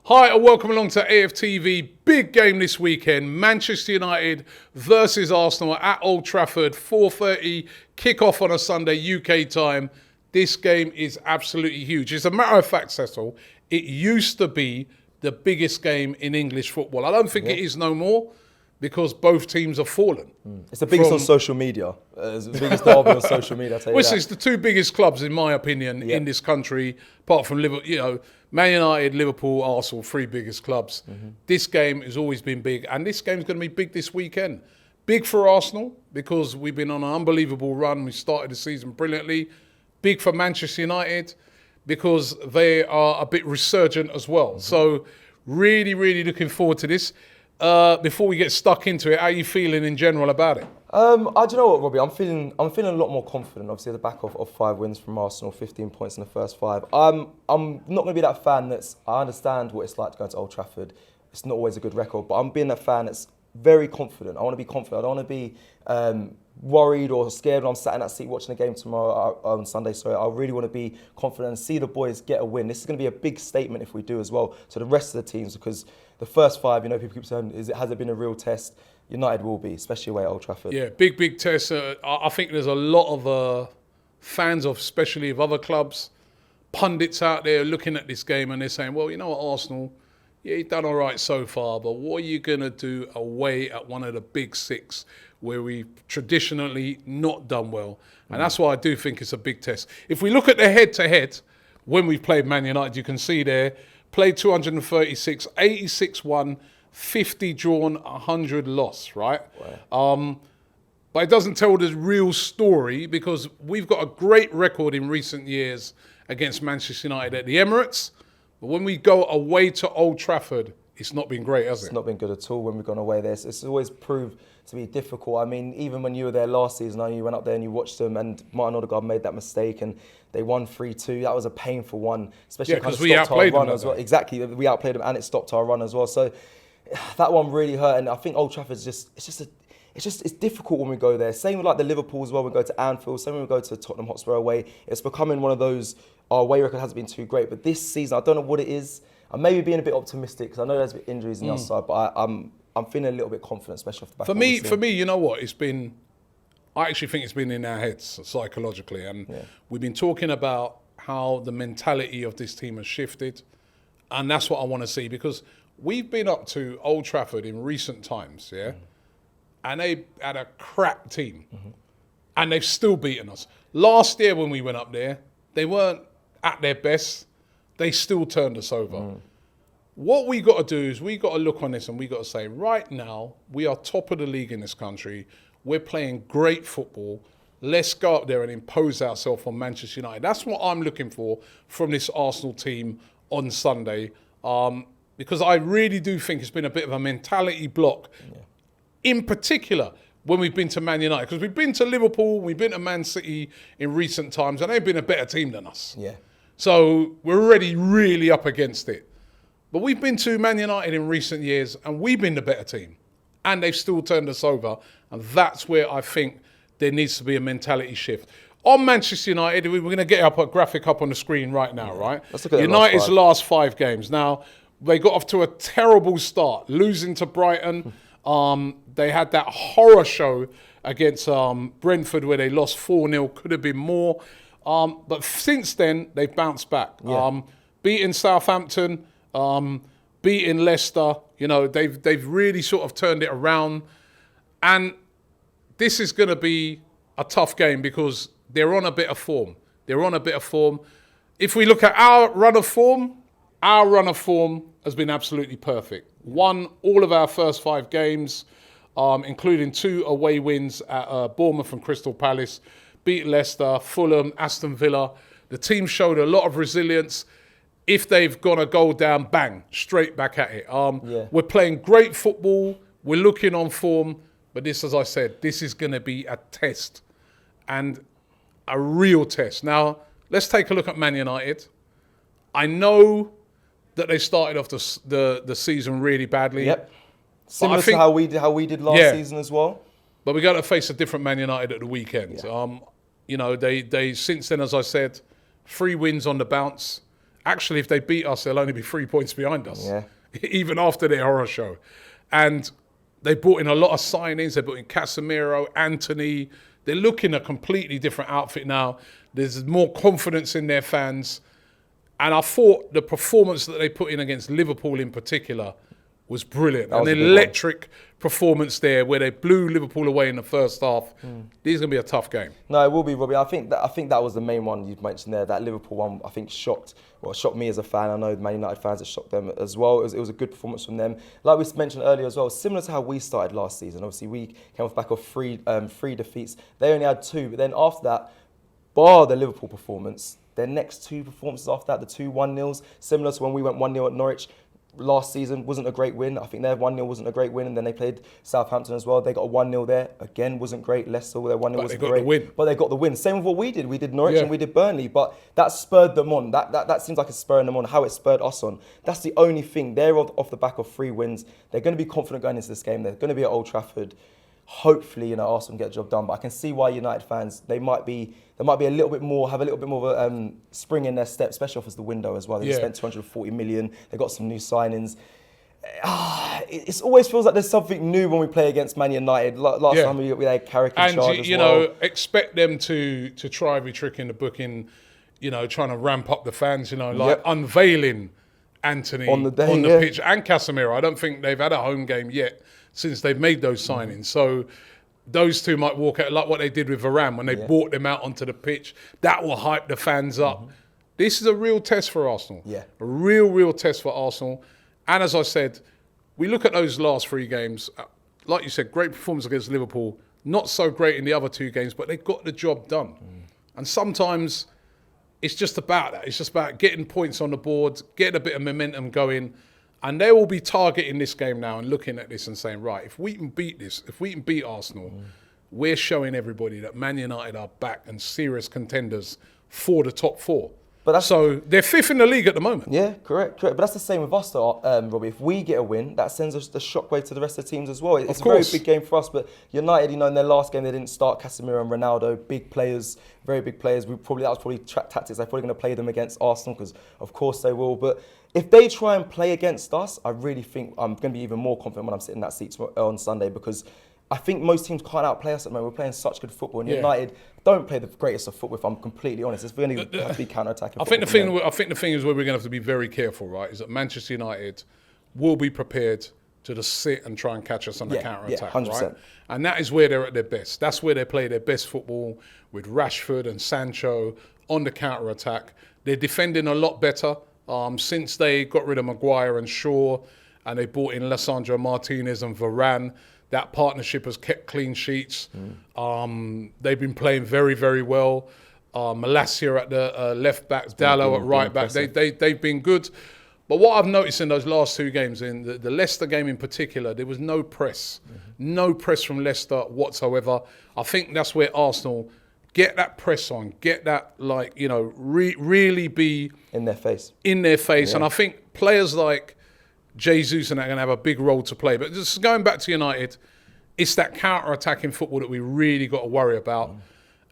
Hi and welcome along to AFTV. Big game this weekend. Manchester United versus Arsenal at Old Trafford. 4:30 kick-off on a Sunday UK time. This game is absolutely huge. As a matter of fact, Cecil, it used to be the biggest game in English football. I don't think it is no more because both teams have fallen. It's the biggest on social media. It's the biggest derby on social media, I'll tell you Which that. is the two biggest clubs, in my opinion, in this country, apart from Liverpool. You know, Man United, Liverpool, Arsenal, three biggest clubs. This game has always been big, and this game's going to be big this weekend. Big for Arsenal because we've been on an unbelievable run. We started the season brilliantly. Big for Manchester United because they are a bit resurgent as well. So really, really looking forward to this. Before we get stuck into it, how are you feeling in general about it? Do you know what, Robbie? I'm feeling a lot more confident. Obviously, at the back of 5 wins from Arsenal, 15 points in the first 5. I'm not going to be that fan I understand what it's like to go to Old Trafford. It's not always a good record, but I'm being that fan that's very confident. I want to be confident. I don't want to be worried or scared when I'm sat in that seat watching the game tomorrow on Sunday. So I really want to be confident and see the boys get a win. This is going to be a big statement if we do as well to the rest of the teams, because the first 5, people keep saying, has it been a real test? United will be, especially away at Old Trafford. Yeah, big test. I think there's a lot of fans of, especially of other clubs, pundits out there looking at this game and they're saying, well, you know what, Arsenal, yeah, you've done all right so far, but what are you going to do away at one of the big 6 where we've traditionally not done well? And that's why I do think it's a big test. If we look at the head-to-head, when we've played Man United, you can see there, played 236, 86 won, 50 drawn, 100 lost, right? Wow. But it doesn't tell the real story because we've got a great record in recent years against Manchester United at the Emirates. But when we go away to Old Trafford, it's not been great, has it? It's not been good at all when we've gone away there. It's always proved to be difficult. I mean, even when you were there last season, I know you went up there and you watched them, and Martin Odegaard made that mistake and they won 3-2. That was a painful one, especially because we outplayed them as well. Exactly, we outplayed them and it stopped our run as well. So that one really hurt, and I think Old Trafford's it's difficult when we go there. Same with like the Liverpool as well. We go to Anfield. Same when we go to Tottenham Hotspur away. It's becoming one of those. Our away record hasn't been too great, but this season I don't know what it is. I'm maybe being a bit optimistic because I know there's injuries on the other side, but I'm feeling a little bit confident, especially off the back. For me, you know what? I actually think it's been in our heads psychologically, and we've been talking about how the mentality of this team has shifted, and that's what I want to see because we've been up to Old Trafford in recent times, and they had a crap team, and they've still beaten us. Last year when we went up there, they weren't at their best. They still turned us over. What we got to do is we got to look on this and we got to say, right now, we are top of the league in this country. We're playing great football. Let's go up there and impose ourselves on Manchester United. That's what I'm looking for from this Arsenal team on Sunday. Because I really do think it's been a bit of a mentality block. In particular, when we've been to Man United. Because we've been to Liverpool, we've been to Man City in recent times, and they've been a better team than us. So we're already really up against it. But we've been to Man United in recent years and we've been the better team. And they've still turned us over. And that's where I think there needs to be a mentality shift. On Manchester United, we're going to get a graphic up on the screen right now, right? Let's look at United's last 5 games. Now, they got off to a terrible start, losing to Brighton. They had that horror show against Brentford where they lost 4-0, could have been more. But since then, they've bounced back. Beating Southampton, beating Leicester, they've really sort of turned it around. And this is going to be a tough game because they're on a bit of form. If we look at our run of form has been absolutely perfect. Won all of our first 5 games, including 2 away wins at Bournemouth and Crystal Palace. Beat Leicester, Fulham, Aston Villa. The team showed a lot of resilience. If they've gone a goal down, bang, straight back at it. We're playing great football. We're looking on form. But this, as I said, this is going to be a test and a real test. Now, let's take a look at Man United. I know that they started off the season really badly. Similar to how we did last season as well. But we got to face a different Man United at the weekend. They since then, as I said, 3 wins on the bounce. actually, if they beat us, they'll only be 3 points behind us, Yeah. even after their horror show. And they brought in a lot of signings. They brought in Casemiro, Anthony. They're looking a completely different outfit now. There's more confidence in their fans. And I thought the performance that they put in against Liverpool in particular was brilliant. That was An electric performance there where they blew Liverpool away in the first half. This is going to be a tough game. No, it will be, Robbie. I think that was the main one you mentioned there. That Liverpool one, I think, shocked me as a fan. I know the Man United fans, it shocked them as well. It was a good performance from them. Like we mentioned earlier as well, similar to how we started last season. Obviously, we came off the back of three defeats. They only had 2, but then after that, bar the Liverpool performance, their next 2 performances after that, the 2 1-0s, similar to when we went 1-0 at Norwich last season, wasn't a great win. I think their 1-0 wasn't a great win, and then they played Southampton as well. They got a 1-0 there. Again, wasn't great. Leicester, their 1-0 wasn't great. The win. But they got the win. Same with what we did. We did Norwich and we did Burnley, but that spurred them on. That seems like it's spurring them on. How it spurred us on. That's the only thing. They're off the back of 3 wins. They're going to be confident going into this game. They're going to be at Old Trafford. Hopefully, Arsenal get the job done. But I can see why United fans, they might be a little bit more of a spring in their step, especially off as the window as well. They spent 240 million. They got some new signings. It always feels like there's something new when we play against Man United. Last time we had Carrick in charge as well. Expect them to try every trick in the book in, trying to ramp up the fans, unveiling Anthony on the pitch and Casemiro. I don't think they've had a home game yet since they've made those signings. So those 2 might walk out like what they did with Varane when they brought them out onto the pitch. That will hype the fans up. This is a real test for Arsenal. Yeah. A real test for Arsenal. And as I said, we look at those last 3 games. Like you said, great performance against Liverpool. Not so great in the other 2 games, but they got the job done. And sometimes it's just about that. It's just about getting points on the board, getting a bit of momentum going. And they will be targeting this game now and looking at this and saying, right, if we can beat this, if we can beat Arsenal, we're showing everybody that Man United are back and serious contenders for the top 4. So they're 5th in the league at the moment. Yeah, correct. But that's the same with us, though, Robbie. If we get a win, that sends us the shockwave to the rest of the teams as well. It's a very big game for us. But United, in their last game, they didn't start Casemiro and Ronaldo, big players, very big players. That was probably tactics. They're probably going to play them against Arsenal because, of course, they will. But if they try and play against us, I really think I'm going to be even more confident when I'm sitting in that seat on Sunday, because I think most teams can't outplay us at the moment. We're playing such good football, and United don't play the greatest of football, if I'm completely honest. It's going to have to be counter-attacking. I think the thing is where we're going to have to be very careful, right, is that Manchester United will be prepared to just sit and try and catch us on the counter-attack, 100%. right? And that is where they're at their best. That's where they play their best football, with Rashford and Sancho on the counter-attack. They're defending a lot better. Since they got rid of Maguire and Shaw, and they brought in Lisandro Martinez and Varane, that partnership has kept clean sheets. They've been playing very, very well. Malacia at the left back, Dallo at right back. They've been good. But what I've noticed in those last 2 games, in the Leicester game in particular, there was no press. No press from Leicester whatsoever. I think that's where Arsenal get that press on, get that, really be in their face. Yeah. And I think players like Jesus and that are going to have a big role to play. But just going back to United, it's that counter-attacking football that we really got to worry about.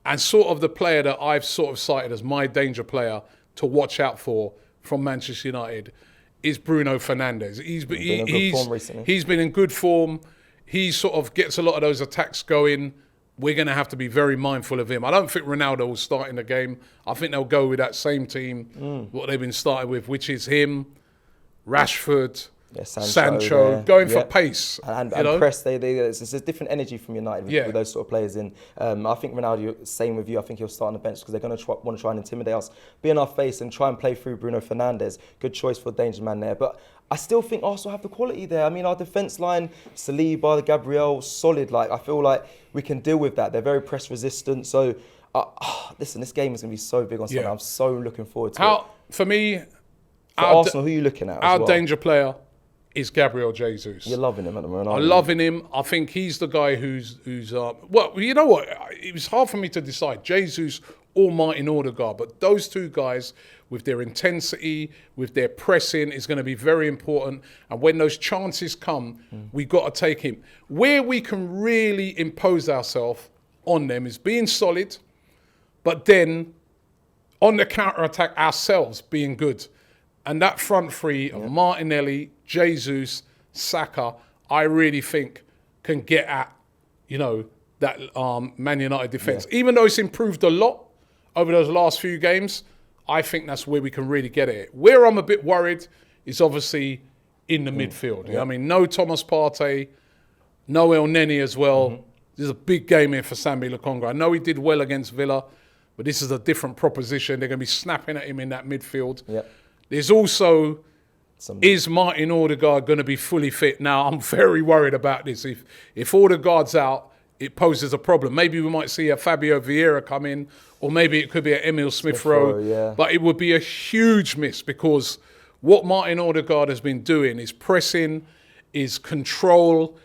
And sort of the player that I've sort of cited as my danger player to watch out for from Manchester United is Bruno Fernandes. He's been in good form recently. He's been in good form. He sort of gets a lot of those attacks going. We're going to have to be very mindful of him. I don't think Ronaldo will start in the game. I think they'll go with that same team, what they've been starting with, which is him, Rashford, Sancho going for pace. And press, it's a different energy from United with those sort of players in. I think Ronaldo, same with you, I think he'll start on the bench because they're going to want to try and intimidate us, be in our face and try and play through Bruno Fernandes. Good choice for danger man there. But I still think Arsenal have the quality there. I mean, our defence line, Saliba, Gabriel, solid. I feel like we can deal with that. They're very press resistant. So, listen, this game is going to be so big on Sunday. I'm so looking forward to it. For me, for Arsenal, who are you looking at? Our danger player is Gabriel Jesus. You're loving him at the moment. I'm loving him. I think he's the guy who's well, you know what? It was hard for me to decide. Jesus or Martin Odegaard, but those 2 guys with their intensity, with their pressing, is going to be very important. And when those chances come, we got to take him. Where we can really impose ourselves on them is being solid, but then on the counter-attack ourselves being good. And that front three of Martinelli, Jesus, Saka, I really think can get at, that Man United defence. Yeah. Even though it's improved a lot over those last few games, I think that's where we can really get at it. Where I'm a bit worried is obviously in the midfield. Yeah. I mean, no Thomas Partey, no El Neni as well. This is a big game here for Sambi Lokonga. I know he did well against Villa, but this is a different proposition. They're going to be snapping at him in that midfield. Yeah. There's also, is Martin Odegaard going to be fully fit? Now, I'm very worried about this. If Odegaard's out, it poses a problem. Maybe we might see a Fabio Vieira come in, or maybe it could be an Emil Smith-Rowe. Yeah. But it would be a huge miss because what Martin Odegaard has been doing is pressing, is control,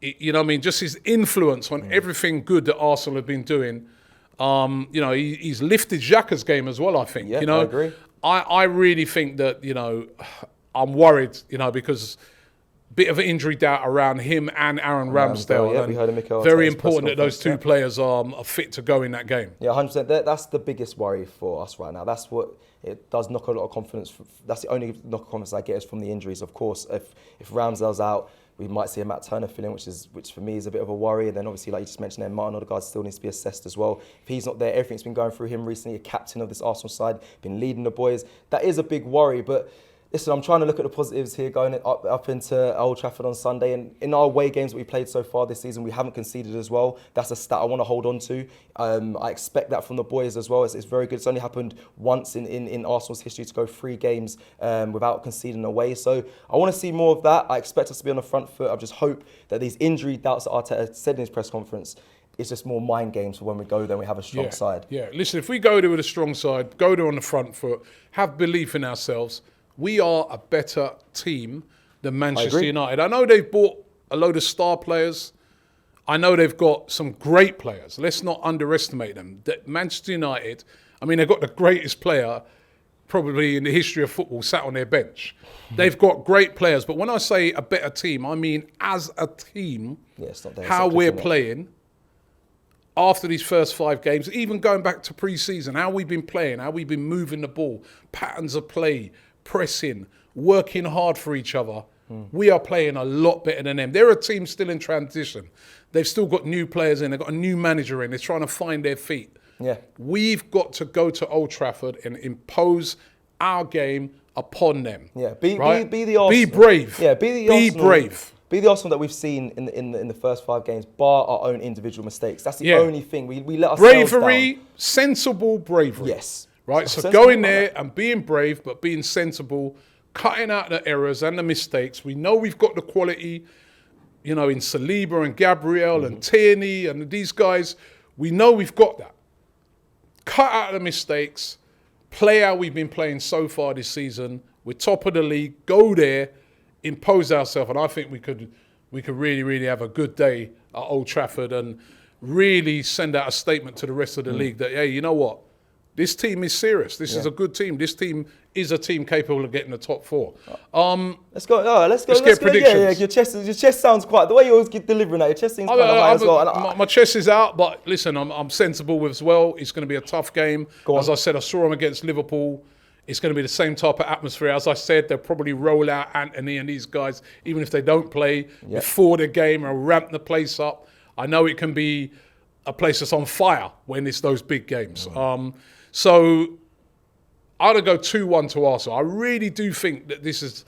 just his influence on everything good that Arsenal have been doing. He's lifted Xhaka's game as well, I think. Yeah, I agree. I really think that, I'm worried, because bit of an injury doubt around him and Aaron Ramsdale. Yeah, we heard Mikel very Arteta's important that those two players are fit to go in that game. Yeah, 100%. That's the biggest worry for us right now. That's what it does knock a lot of confidence. That's the only knock of confidence I get is from the injuries. Of course, if Ramsdale's out, we might see a Matt Turner fill in, which for me is a bit of a worry. And then obviously, like you just mentioned there, Martin Odegaard still needs to be assessed as well. If he's not there, everything's been going through him recently, a captain of this Arsenal side, been leading the boys. That is a big worry, but listen, I'm trying to look at the positives here going up into Old Trafford on Sunday. And in our away games that we played so far this season, we haven't conceded as well. That's a stat I want to hold on to. I expect that from the boys as well. It's very good. It's only happened once in Arsenal's history to go 3 games without conceding away. So I want to see more of that. I expect us to be on the front foot. I just hope that these injury doubts that Arteta said in his press conference, it's just more mind games for when we go there and we have a strong side. Yeah, listen, if we go there with a strong side, go there on the front foot, have belief in ourselves, we are a better team than Manchester United. I know they've bought a load of star players. I know they've got some great players. Let's not underestimate them. That Manchester United, they've got the greatest player probably in the history of football sat on their bench. They've got great players. But when I say a better team, I mean as a team, how we're playing after these first 5 games, even going back to pre-season, how we've been playing, how we've been moving the ball, patterns of play, pressing, working hard for each other. We are playing a lot better than them. They're a team still in transition. They've still got new players in. They've got a new manager in. They're trying to find their feet. Yeah. We've got to go to Old Trafford and impose our game upon them. Yeah. Be the Arsenal. Be brave. Yeah. Be Arsenal. Brave. Be the Arsenal that we've seen in the first 5 games, bar our own individual mistakes. That's the only thing. We let ourselves down. Sensible bravery. Yes. Right, so going there and being brave, but being sensible, cutting out the errors and the mistakes. We know we've got the quality, in Saliba and Gabriel and Tierney and these guys. We know we've got that. Cut out the mistakes, play how we've been playing so far this season. We're top of the league. Go there, impose ourselves, and I think we could really, really have a good day at Old Trafford and really send out a statement to the rest of the league that, hey, you know what? This team is serious. This is a good team. This team is a team capable of getting the top 4. Let's go. Let's get predictions. Yeah. Your chest sounds quite. The way you always keep delivering that, your chest seems quite high as well. My chest is out, but listen, I'm sensible as well. It's going to be a tough game. As I said, I saw them against Liverpool. It's going to be the same type of atmosphere. As I said, they'll probably roll out Anthony and these guys, even if they don't play before the game, and ramp the place up. I know it can be a place that's on fire when it's those big games. So I'm going to go 2-1 to Arsenal. I really do think that this is,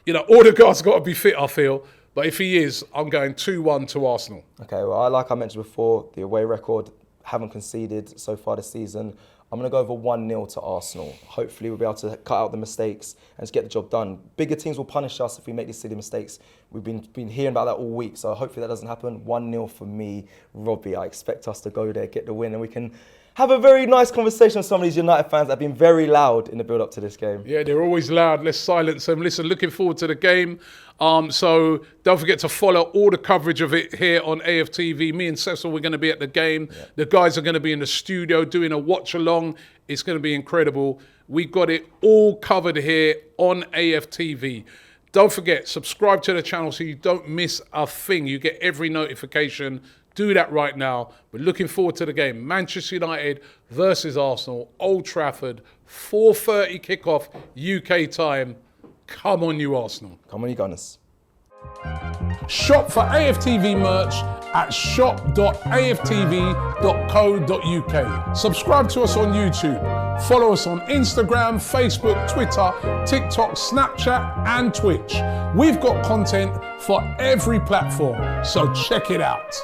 Odegaard's got to be fit, I feel. But if he is, I'm going 2-1 to Arsenal. Okay, well, like I mentioned before, the away record, haven't conceded so far this season. I'm going to go over 1-0 to Arsenal. Hopefully we'll be able to cut out the mistakes and just get the job done. Bigger teams will punish us if we make these silly mistakes. We've been hearing about that all week, so hopefully that doesn't happen. 1-0 for me, Robbie. I expect us to go there, get the win, and we can have a very nice conversation with some of these United fans that have been very loud in the build-up to this game. Yeah, they're always loud. Let's silence them. Listen, looking forward to the game. So don't forget to follow all the coverage of it here on AFTV. Me and Cecil, we're going to be at the game. Yeah. The guys are going to be in the studio doing a watch-along. It's going to be incredible. We got it all covered here on AFTV. Don't forget, subscribe to the channel so you don't miss a thing. You get every notification Do that right now. We're looking forward to the game. Manchester United versus Arsenal, Old Trafford, 4:30 kickoff UK time. Come on, you Arsenal. Come on, you Gunners. Shop for AFTV merch at shop.aftv.co.uk. Subscribe to us on YouTube. Follow us on Instagram, Facebook, Twitter, TikTok, Snapchat, and Twitch. We've got content for every platform, so check it out.